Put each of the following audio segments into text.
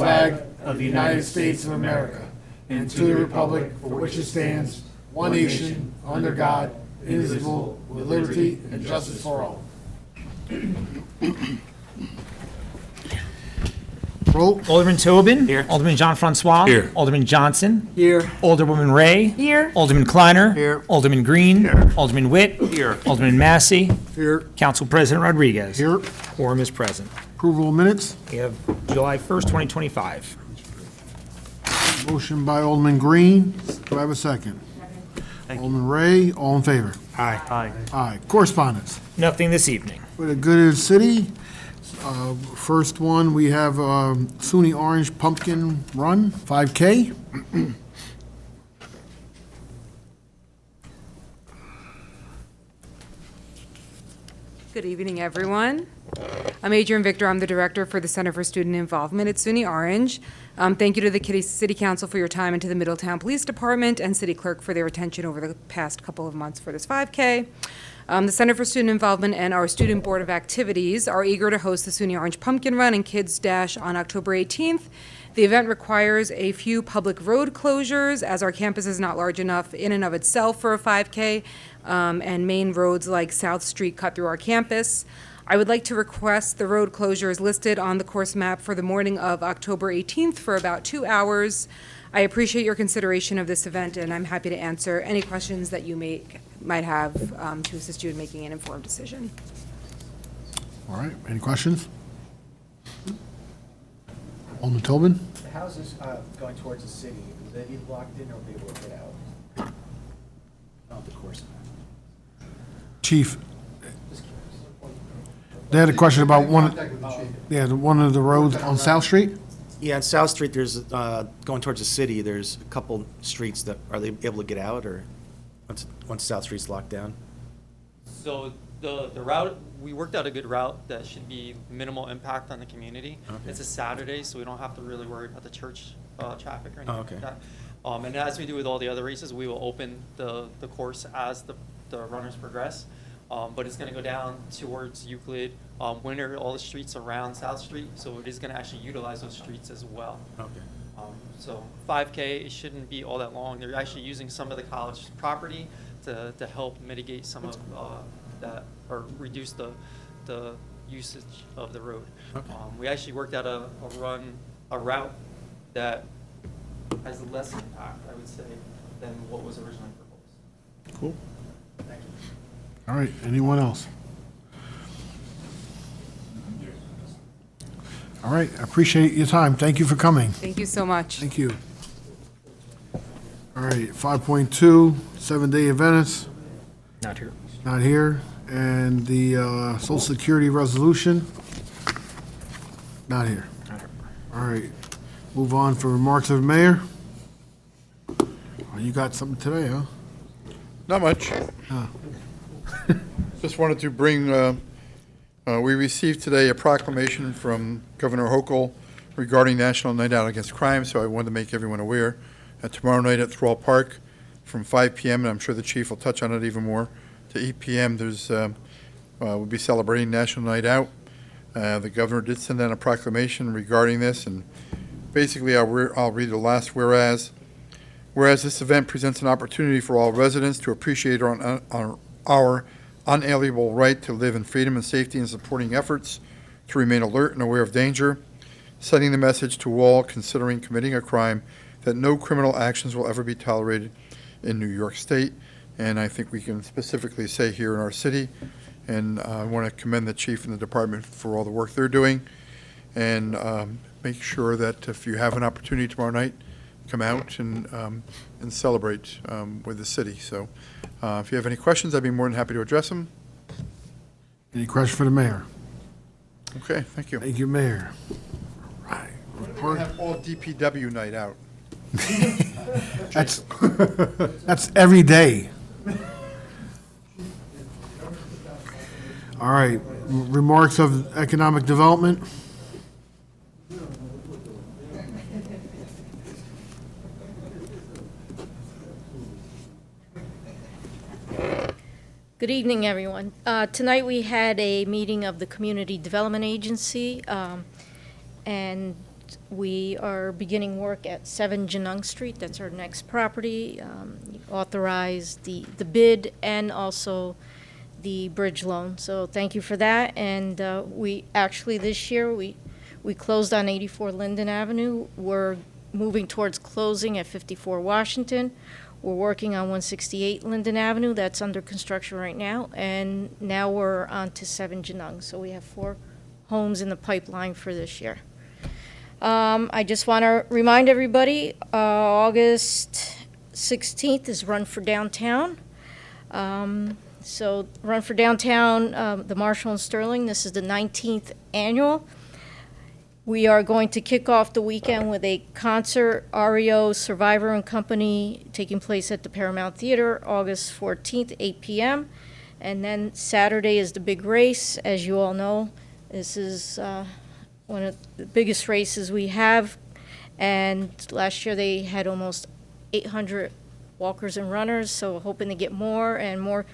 flag of the United States of America and to the republic for which it stands, one nation, under God, indivisible, with liberty and justice for all. Roll. Alderman Tobin. Here. Alderman Jean-Francois. Here. Alderman Johnson. Here. Alderwoman Ray. Here. Alderman Kleiner. Here. Alderman Green. Here. Alderman Witt. Here. Alderman Massey. Here. Council President Rodriguez. Here. Quorum is present. Approval of minutes. We have July 1st, 2025. Motion by Alderman Green. Do I have a second? Alderman Ray, all in favor? Aye. Aye. Correspondence. Nothing this evening. For the good of the city, first one, we have SUNY Orange Pumpkin Run, 5K. Good evening, everyone. I'm Adrian Victor. I'm the director for the Center for Student Involvement at SUNY Orange. Thank you to the City Council for your time and to the Middletown Police Department and City Clerk for their attention over the past couple of months for this 5K. The Center for Student Involvement and our Student Board of Activities are eager to host the SUNY Orange Pumpkin Run and Kids Dash on October 18th. The event requires a few public road closures as our campus is not large enough in and of itself for a 5K, and main roads like South Street cut through our campus. I would like to request the road closures listed on the course map for the morning of October 18th for about 2 hours. I appreciate your consideration of this event, and I'm happy to answer any questions that you might have to assist you in making an informed decision. All right, any questions? Alderman Tobin? The houses going towards the city, will they be blocked in or be able to get out? Of the course. Chief? They had a question about one of the roads on South Street? Yeah, on South Street, there's, going towards the city, there's a couple streets that, are they able to get out, or once South Street's locked down? So the route, we worked out a good route that should be minimal impact on the community. Okay. It's a Saturday, so we don't have to really worry about the church traffic or anything okay. like that. And as we do with all the other races, we will open the course as the runners progress. But it's going to go down towards Euclid, Winter, all the streets around South Street. So it is going to actually utilize those streets as well. Okay. So 5K, it shouldn't be all that long. They're actually using some of the college property to help mitigate some of that, or reduce the usage of the road. Okay. We actually worked out a route that has less impact, I would say, than what was originally proposed. Cool. Thank you. All right, anyone else? All right, I appreciate your time. Thank you for coming. Thank you so much. Thank you. All right, 5.2, 7-day events, Not here. not here. And the Social Security resolution, not here. All right, move on for remarks of the mayor. Oh, you got something today, huh? Not much. Just wanted to bring, we received today a proclamation from Governor Hochul regarding National Night Out Against Crime, so I wanted to make everyone aware that tomorrow night at Thrall Park from 5 p.m., and I'm sure the chief will touch on it even more, to 8 p.m., we'll be celebrating National Night Out. The governor did send out a proclamation regarding this, and basically I'll read the last whereas. Whereas this event presents an opportunity for all residents to appreciate our unalienable right to live in freedom and safety, and supporting efforts to remain alert and aware of danger, sending the message to all considering committing a crime that no criminal actions will ever be tolerated in New York State. And I think we can specifically say here in our city. And I want to commend the chief and the department for all the work they're doing, and make sure that if you have an opportunity tomorrow night, come out and celebrate with the city. So if you have any questions, I'd be more than happy to address them. Any questions for the mayor? Okay, thank you. Thank you, Mayor. All right. We're gonna have all DPW night out. That's every day. All right, remarks of economic development. Good evening, everyone. Tonight we had a meeting of the Community Development Agency, and we are beginning work at 7 Janung Street. That's our next property. Authorized the bid and also the bridge loan. So thank you for that. And we actually this year, we closed on 84 Linden Avenue. We're moving towards closing at 54 Washington. We're working on 168 Linden Avenue. That's under construction right now. And now we're on to 7 Janung. So we have 4 homes in the pipeline for this year. I just want to remind everybody, August 16th is Run for Downtown. So Run for Downtown, the Marshall and Sterling, this is the 19th annual. We are going to kick off the weekend with a concert, REO, Survivor and Company, taking place at the Paramount Theater, August 14th, 8 p.m. And then Saturday is the big race. As you all know, this is one of the biggest races we have. And last year they had almost 800 walkers and runners, so hoping to get more and more.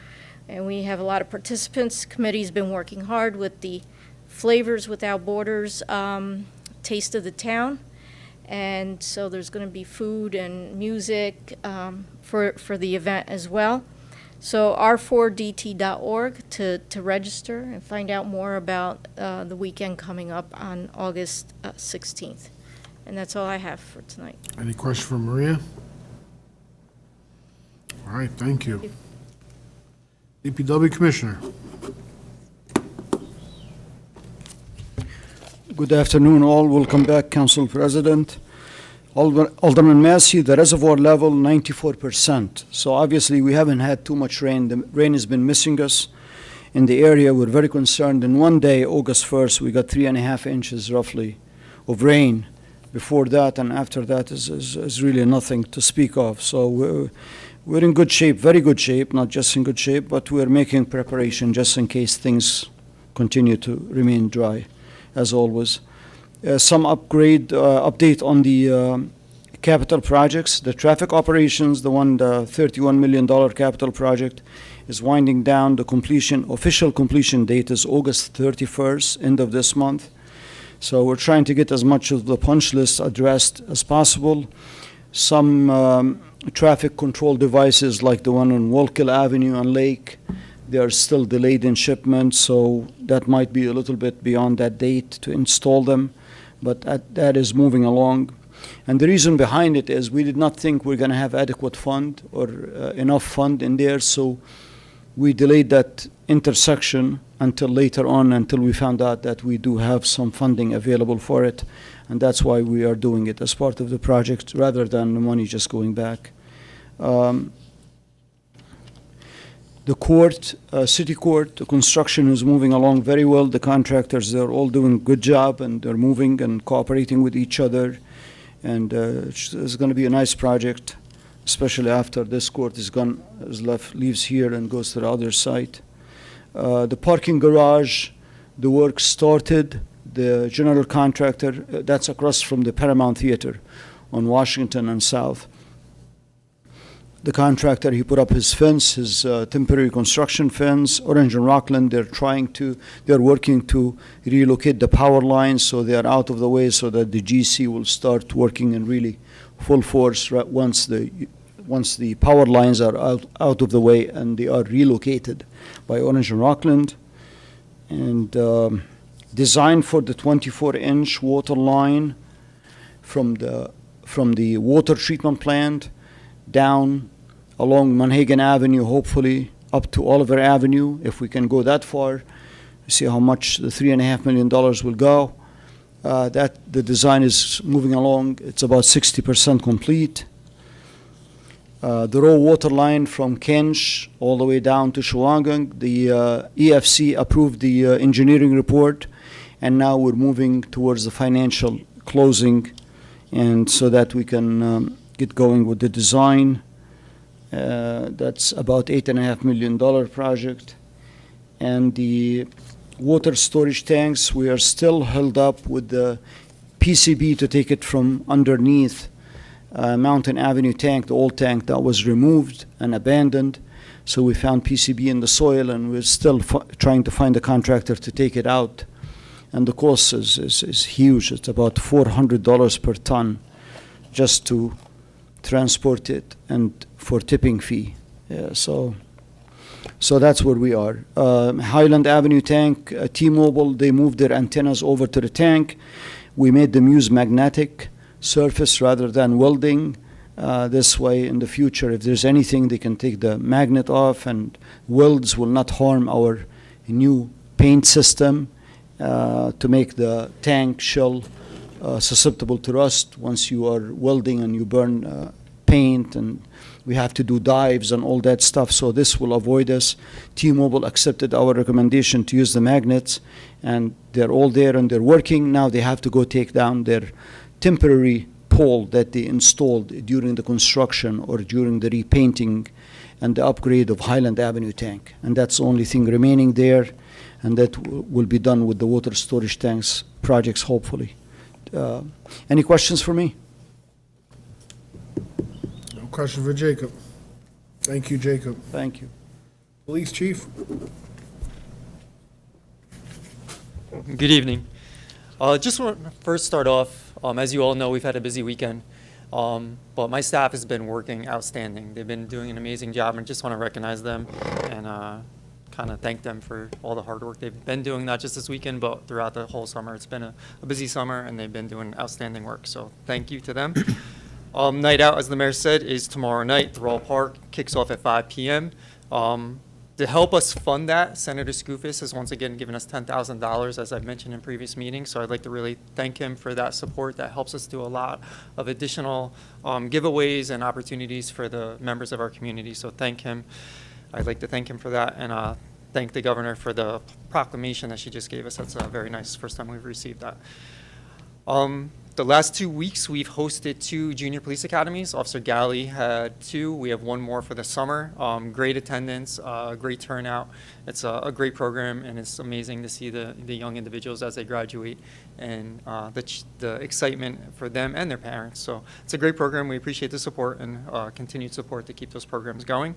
And we have a lot of participants. Committee's been working hard with the Flavors Without Borders Taste of the Town. And so there's going to be food and music for the event as well. So r4dt.org to register and find out more about the weekend coming up on August 16th. And that's all I have for tonight. Any question for Maria? All right, thank you. DPW Commissioner. Good afternoon, all. Welcome back, Council President. Alderman Massey, the reservoir level, 94%. So obviously, we haven't had too much rain. The rain has been missing us in the area. We're very concerned. In one day, August 1st, we got 3.5 inches, roughly, of rain. Before that and after that is really nothing to speak of. So we're in good shape, very good shape, not just in good shape, but we're making preparation just in case things continue to remain dry, as always. Some update on the capital projects. The traffic operations, the $31 million capital project is winding down. The official completion date is August 31st, end of this month. So we're trying to get as much of the punch list addressed as possible. Some traffic control devices like the one on Wolkill Avenue and Lake, they are still delayed in shipment, so that might be a little bit beyond that date to install them, but that is moving along. And the reason behind it is we did not think we're going to have adequate fund or enough fund in there, so we delayed that intersection until later on, until we found out that we do have some funding available for it, and that's why we are doing it as part of the project rather than the money just going back. The court, city court, the construction is moving along very well. The contractors, they're all doing a good job, and they're moving and cooperating with each other, and it's going to be a nice project, especially after this court leaves here and goes to the other site. The parking garage, the work started. The general contractor, that's across from the Paramount Theater on Washington and South. The contractor, he put up his fence, his temporary construction fence. Orange and Rockland, they're working to relocate the power lines so they are out of the way so that the GC will start working in really full force once the power lines are out of the way and they are relocated by Orange and Rockland. And design for the 24-inch water line from the water treatment plant down along Manhagan Avenue, hopefully up to Oliver Avenue, if we can go that far. See how much the $3.5 million will go. That the design is moving along. It's about 60% complete. The raw water line from Kench all the way down to Shawangunk, the EFC approved the engineering report, and now we're moving towards the financial closing, and so that we can get going with the design. That's about $8.5 million project. And the water storage tanks, we are still held up with the PCB to take it from underneath Mountain Avenue tank, the old tank that was removed and abandoned. So we found PCB in the soil, and we're still trying to find a contractor to take it out and the cost is huge. It's about $400 per ton just to transport it and for tipping fee. Yeah, so that's where we are. Highland Avenue tank, T-Mobile, they moved their antennas over to the tank. We made them use magnetic surface rather than welding. This way, in the future, if there's anything, they can take the magnet off, and welds will not harm our new paint system to make the tank shell susceptible to rust once you are welding and you burn paint, and we have to do dives and all that stuff. So this will avoid us. T-Mobile accepted our recommendation to use the magnets, and they're all there and they're working. Now they have to go take down their temporary pole that they installed during the construction or during the repainting and the upgrade of Highland Avenue tank. And that's the only thing remaining there, and that will be done with the water storage tanks projects, hopefully. Any questions for me? No question for Jacob. Thank you, Jacob. Thank you. Police chief? Good evening. Just want to first start off, as you all know, we've had a busy weekend, but my staff has been working outstanding. They've been doing an amazing job, and just want to recognize them and kind of thank them for all the hard work they've been doing, not just this weekend, but throughout the whole summer. It's been a busy summer, and they've been doing outstanding work, so thank you to them. Night out, as the mayor said, is tomorrow night. Throral Park kicks off at 5 p.m. To help us fund that, Senator Skoufis has once again given us $10,000, as I've mentioned in previous meetings. So I'd like to really thank him for that support. That helps us do a lot of additional giveaways and opportunities for the members of our community. So thank him. I'd like to thank him for that, and thank the governor for the proclamation that she just gave us. That's very nice. First time we've received that. The last 2 weeks, we've hosted 2 junior police academies. Officer Galley had 2. We have 1 more for the summer. Great attendance, great turnout. It's a great program, and it's amazing to see the young individuals as they graduate, and the excitement for them and their parents. So it's a great program. We appreciate the support and continued support to keep those programs going.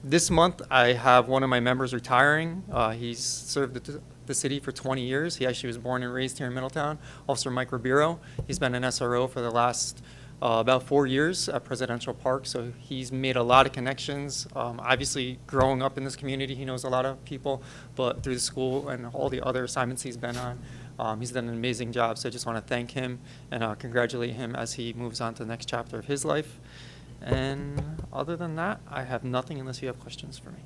This month, I have one of my members retiring. He's served the city for 20 years. He actually was born and raised here in Middletown. Officer Mike Ribeiro. He's been an SRO for the last about 4 years at Presidential Park, so he's made a lot of connections. Obviously, growing up in this community, he knows a lot of people, but through the school and all the other assignments he's been on, he's done an amazing job. So I just want to thank him and congratulate him as he moves on to the next chapter of his life. And other than that, I have nothing unless you have questions for me.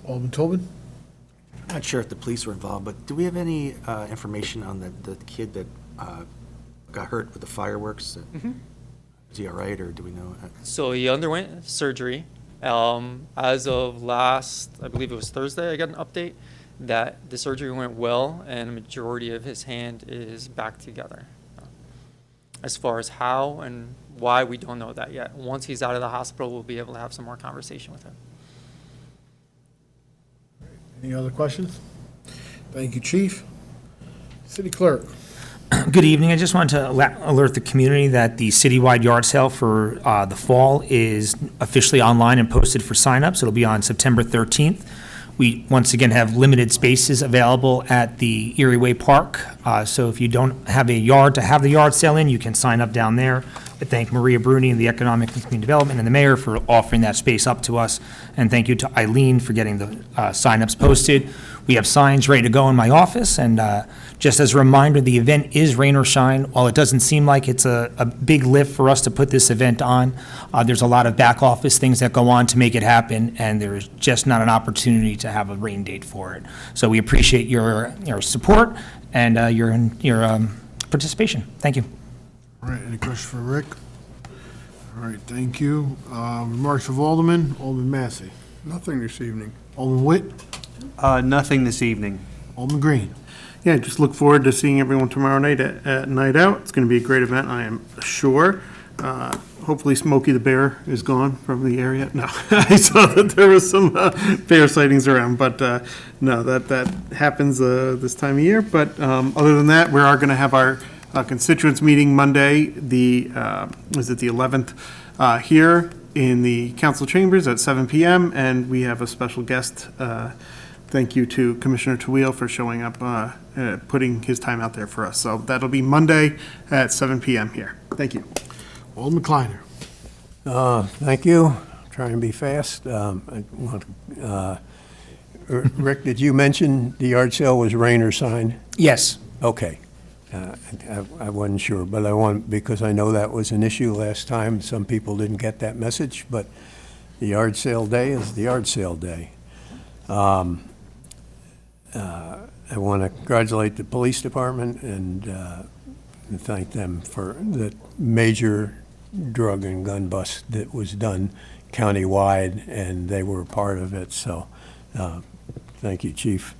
Alderman Tobin? I'm not sure if the police were involved, but do we have any information on the kid that got hurt with the fireworks? Is he all right, or do we know? So he underwent surgery. As of last, I believe it was Thursday, I got an update that the surgery went well and a majority of his hand is back together. As far as how and why, we don't know that yet. Once he's out of the hospital, we'll be able to have some more conversation with him. Any other questions? Thank you, Chief. City Clerk? Good evening. I just wanted to alert the community that the citywide yard sale for the fall is officially online and posted for signups. It'll be on September 13th. We, once again, have limited spaces available at the Erie Way Park. So if you don't have a yard to have the yard sale in, you can sign up down there. I thank Maria Bruni and the Economic and Community Development and the mayor for offering that space up to us. And thank you to Eileen for getting the signups posted. We have signs ready to go in my office. And just as a reminder, the event is rain or shine. While it doesn't seem like it's a big lift for us to put this event on, there's a lot of back office things that go on to make it happen, and there's just not an opportunity to have a rain date for it. So we appreciate your support and your participation. Thank you. All right, any questions for Rick? All right, thank you. Remarks of Alderman Massey. Nothing this evening. Alderman Witt? Nothing this evening. Alderman Green? Yeah, just look forward to seeing everyone tomorrow night at Night Out. It's going to be a great event, I am sure. Hopefully Smokey the Bear is gone from the area. No, I saw that there was some bear sightings around, but no, that happens this time of year. But other than that, we are going to have our constituents meeting Monday, the 11th, here in the council chambers at 7 p.m. And we have a special guest thank you to Commissioner Tawil for showing up, putting his time out there for us. So that'll be Monday at 7 PM here. Thank you. Alderman Kleiner. Thank you. Try and be fast. Rick, did you mention the yard sale was rain or shine? Yes. Okay. I wasn't sure, but because I know that was an issue last time. Some people didn't get that message, but the yard sale day is the yard sale day. I want to congratulate the police department and thank them for the major drug and gun bust that was done countywide, and they were a part of it, so thank you, Chief.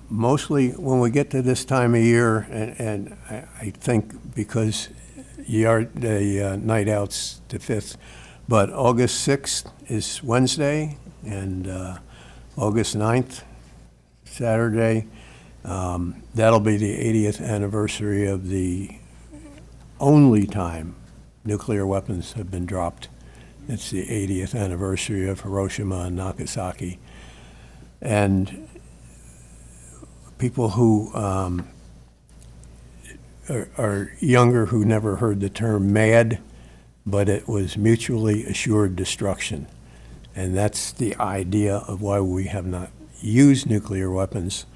Mostly when we get to this time of year, and I think because the night out's the 5th, but August 6th is Wednesday, and August 9th, Saturday, that'll be the 80th anniversary of the only time nuclear weapons have been dropped. It's the 80th anniversary of Hiroshima and Nagasaki. And people who are younger who never heard the term MAD, but it was mutually assured destruction. And that's the idea of why we have not used nuclear weapons.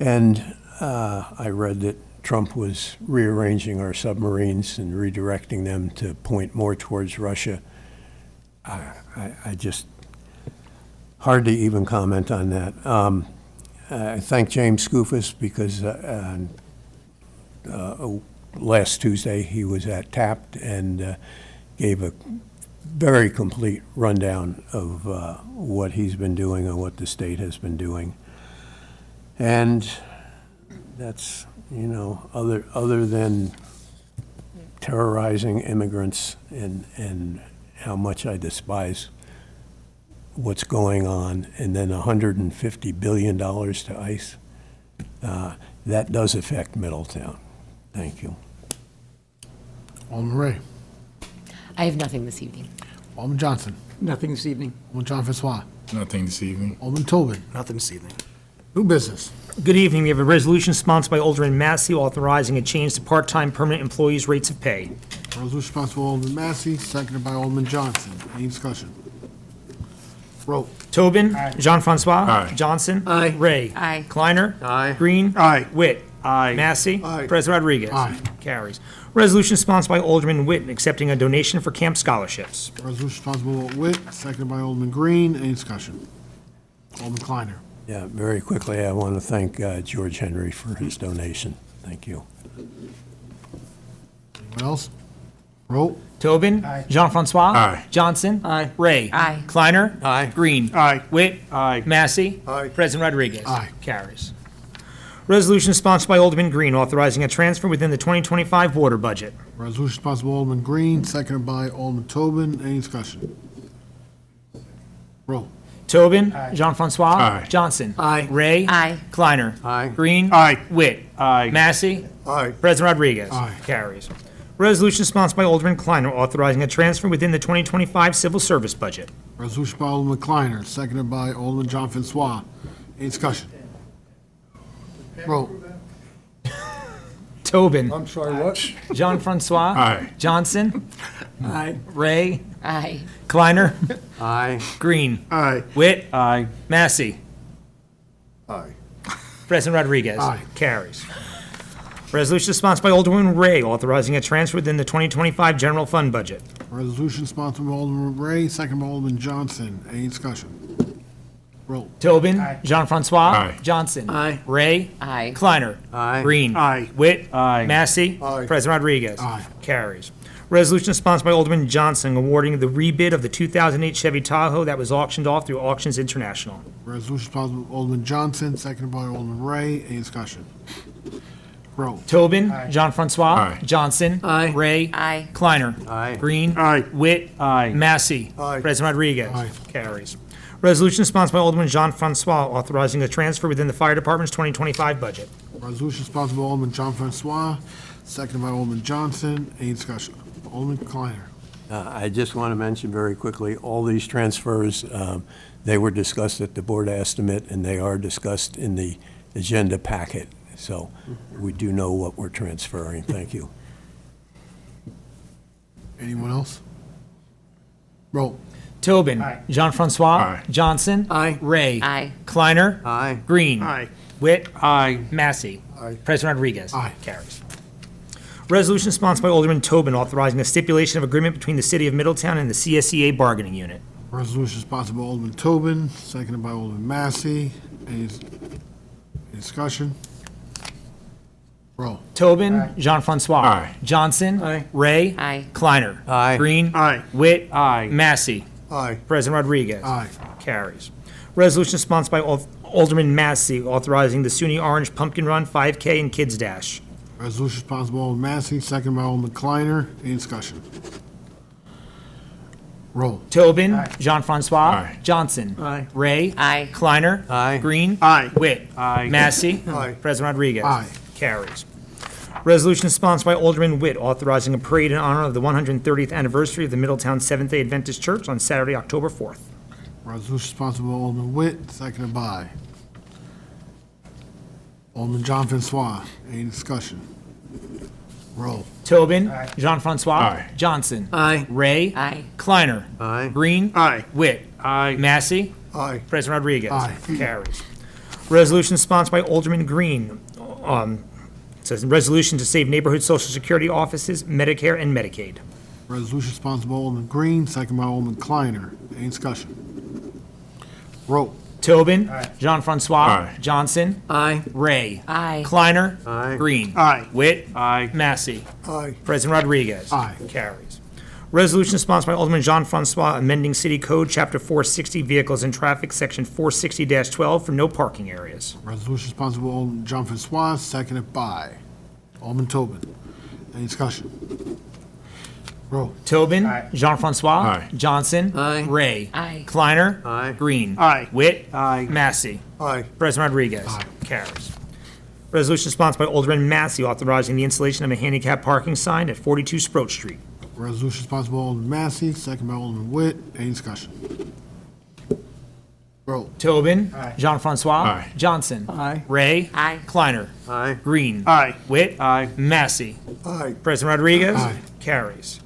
And I read that Trump was rearranging our submarines and redirecting them to point more towards Russia. I just, hard to even comment on that. I thank James Skoufis because last Tuesday he was at TAPT and gave a very complete rundown of what he's been doing and what the state has been doing. And that's, you know, other than terrorizing immigrants and how much I despise what's going on, and then $150 billion to ICE, that does affect Middletown. Thank you. Alderman Ray. I have nothing this evening. Alderman Johnson. Nothing this evening. Alderman John Francois. Nothing this evening. Alderman Tobin. Nothing this evening. New business. Good evening. We have a resolution sponsored by Alderman Massey authorizing a change to part-time permanent employees' rates of pay. Resolution sponsored by Alderman Massey, seconded by Alderman Johnson. Any discussion? Roll. Tobin. Jean Francois. Aye. Johnson. Aye. Ray. Aye. Kleiner. Aye. Green. Aye. Witt. Aye. Massey. Aye. President Rodriguez. Aye. Carries. Resolution sponsored by Alderman Witt accepting a donation for camp scholarships. Resolution sponsored by Alderman Witt, seconded by Alderman Green. Any discussion? Alderman Kleiner. Yeah, very quickly, I want to thank George Henry for his donation. Thank you. Anyone else? Roll. Tobin. Jean Francois. Aye. Johnson. Aye. Ray. Aye. Kleiner. Aye. Green. Aye. Witt. Aye. Massey. Aye. President Rodriguez. Aye. Carries. Resolution sponsored by Alderman Green authorizing a transfer within the 2025 water budget. Resolution sponsored by Alderman Green, seconded by Alderman Tobin. Any discussion? Roll. Tobin. Jean Francois. Aye. Johnson. Aye. Ray. Aye. Kleiner. Aye. Green. Aye. Witt. Aye. Massey. Aye. President Rodriguez. Aye. Carries. Resolution sponsored by Alderman Kleiner authorizing a transfer within the 2025 civil service budget. Resolution by Alderman Kleiner, seconded by Alderman John Francois. Any discussion? Roll. Tobin. I'm sorry, what? Jean Francois. Aye. Johnson. Aye. Ray. Aye. Kleiner. Aye. Green. Aye. Witt. Aye. Massey. Aye. President Rodriguez. Aye. Carries. Resolution sponsored by Alderman Ray authorizing a transfer within the 2025 general fund budget. Resolution sponsored by Alderman Ray, seconded by Alderman Johnson. Any discussion? Roll. Tobin. Jean Francois. Aye. Johnson. Aye. Ray. Aye. Kleiner. Aye. Green. Aye. Witt. Aye. Massey. Aye. President Rodriguez. Aye. Carries. Resolution sponsored by Alderman Johnson awarding the rebid of the 2008 Chevy Tahoe that was auctioned off through Auctions International. Resolution sponsored by Alderman Johnson, seconded by Alderman Ray. Any discussion? Roll. Tobin. Jean Francois. Aye. Johnson. Aye. Ray. Aye. Kleiner. Aye. Green. Aye. Witt. Aye. Massey. Aye. President Rodriguez. Aye. Carries. Resolution sponsored by Alderman Jean Francois authorizing a transfer within the fire department's 2025 budget. Resolution sponsored by Alderman John Francois, seconded by Alderman Johnson. Any discussion? Alderman Kleiner. I just want to mention very quickly, all these transfers, they were discussed at the board estimate, and they are discussed in the agenda packet. So we do know what we're transferring. Thank you. Anyone else? Roll. Tobin. Jean-Francois. Aye. Johnson. Aye. Ray. Aye. Kleiner. Aye. Green. Aye. Witt. Aye. Massey. President Rodriguez. Aye. Carries. Resolution sponsored by Alderman Tobin authorizing a stipulation of agreement between the City of Middletown and the CSEA bargaining unit. Resolution sponsored by Alderman Tobin, seconded by Alderman Massey. Any discussion? Roll. Tobin. Jean-Francois. Aye. Johnson. Aye. Ray. Aye. Kleiner. Aye. Green. Aye. Witt. Aye. Massey. Aye. President Rodriguez. Aye. Carries. Resolution sponsored by Alderman Massey authorizing the SUNY Orange Pumpkin Run 5K and Kids Dash. Resolution sponsored by Alderman Massey, seconded by Alderman Kleiner. Any discussion? Roll. Tobin. Jean-Francois. Aye. Johnson. Aye. Ray. Aye. Kleiner. Aye. Green. Aye. Witt. Aye. Massey. Aye. President Rodriguez. Aye. Carries. Resolution sponsored by Alderman Witt authorizing a parade in honor of the 130th anniversary of the Middletown Seventh-day Adventist Church on Saturday, October 4th. Resolution sponsored by Alderman Witt, seconded by Alderman John Francois. Any discussion? Roll. Tobin. Jean-Francois. Aye. Johnson. Aye. Ray. Aye. Kleiner. Aye. Green. Aye. Witt. Aye. Massey. Aye. President Rodriguez. Aye. Carries. Resolution sponsored by Alderman Green. It says, resolution to save neighborhood social security offices, Medicare, and Medicaid. Resolution sponsored by Alderman Green, seconded by Alderman Kleiner. Any discussion? Roll. Tobin. Jean-Francois. Aye. Johnson. Aye. Ray. Aye. Kleiner. Aye. Green. Aye. Witt. Aye. Massey. Aye. President Rodriguez. Aye. Carries. Resolution sponsored by Alderman Jean-Francois amending City Code, Chapter 460, Vehicles and Traffic, Section 460-12 for no parking areas. Resolution sponsored by Alderman John Francois, seconded by Alderman Tobin. Any discussion? Roll. Tobin. Jean-Francois. Aye. Johnson. Aye. Ray. Aye. Kleiner. Aye. Green. Aye. Witt. Aye. Massey. Aye. President Rodriguez. Aye. Carries. Resolution sponsored by Alderman Massey authorizing the installation of a handicap parking sign at 42 Sproat Street. Resolution sponsored by Alderman Massey, seconded by Alderman Witt. Any discussion? Roll. Tobin. Jean-Francois. Aye. Johnson. Aye. Ray. Aye. Kleiner. Aye. Green. Aye. Witt. Aye. Massey. Aye. President Rodriguez. Aye. Carries.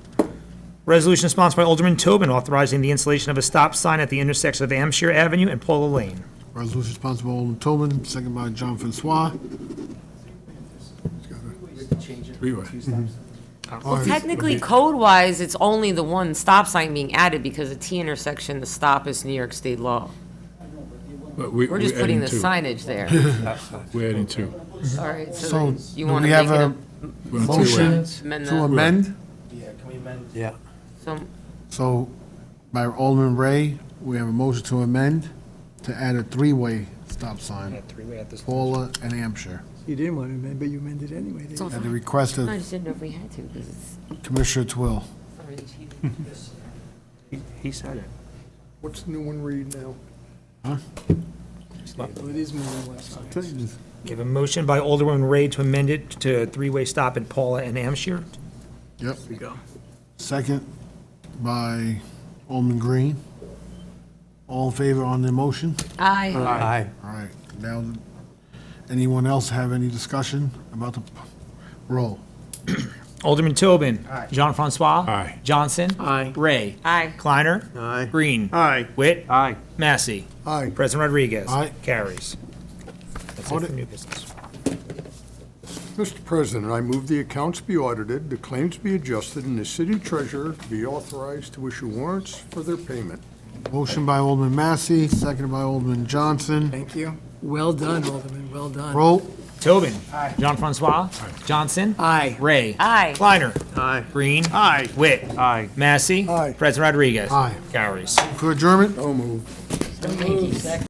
Resolution sponsored by Alderman Tobin authorizing the installation of a stop sign at the intersection of Hampshire Avenue and Paula Lane. Resolution sponsored by Alderman Tobin, seconded by John Francois. Three-way. Well, technically, code-wise, it's only the one stop sign being added because the T intersection, the stop is New York State law. But We're just we're putting adding the two. signage there. We're adding two. All right, So, so you do want we to make have it a We're on motion two-way. amend to that? amend? Yeah, can we amend? Yeah. So, So, by Alderman Ray, we have a motion to amend to add a three-way stop sign, Three-way at this. Paula and Hampshire, You didn't want to amend, but you amended anyway. it's all at the fine. request I of just didn't know if we had to because it's Commissioner Twill. already cheated. He said it. What's the new one read now? Huh? Well, it is moving less. We have a motion by Alderman Ray to amend it to a three-way stop at Paula and Hampshire. Yep. we go. Second by Alderman Green. All in favor on the motion? Aye. Aye. All right, now, anyone else have any discussion about the roll? Alderman Tobin. Jean-Francois. Aye. Johnson. Aye. Ray. Aye. Kleiner. Aye. Green. Aye. Witt. Aye. Massey. Aye. President Rodriguez. Aye. Carries. That's it for Audit. new business. Mr. President, I move the accounts be audited, the claims be adjusted, and the city treasurer be authorized to issue warrants for their payment. Motion by Alderman Massey, seconded by Alderman Johnson. Thank you. Well done, Alderman, well done. Roll. Tobin. Jean-Francois. Johnson. Aye. Ray. Aye. Kleiner. Aye. Green. Aye. Witt. Aye. Massey. Aye. President Rodriguez. Aye. Carries. For adjournment? So moved. Thank you.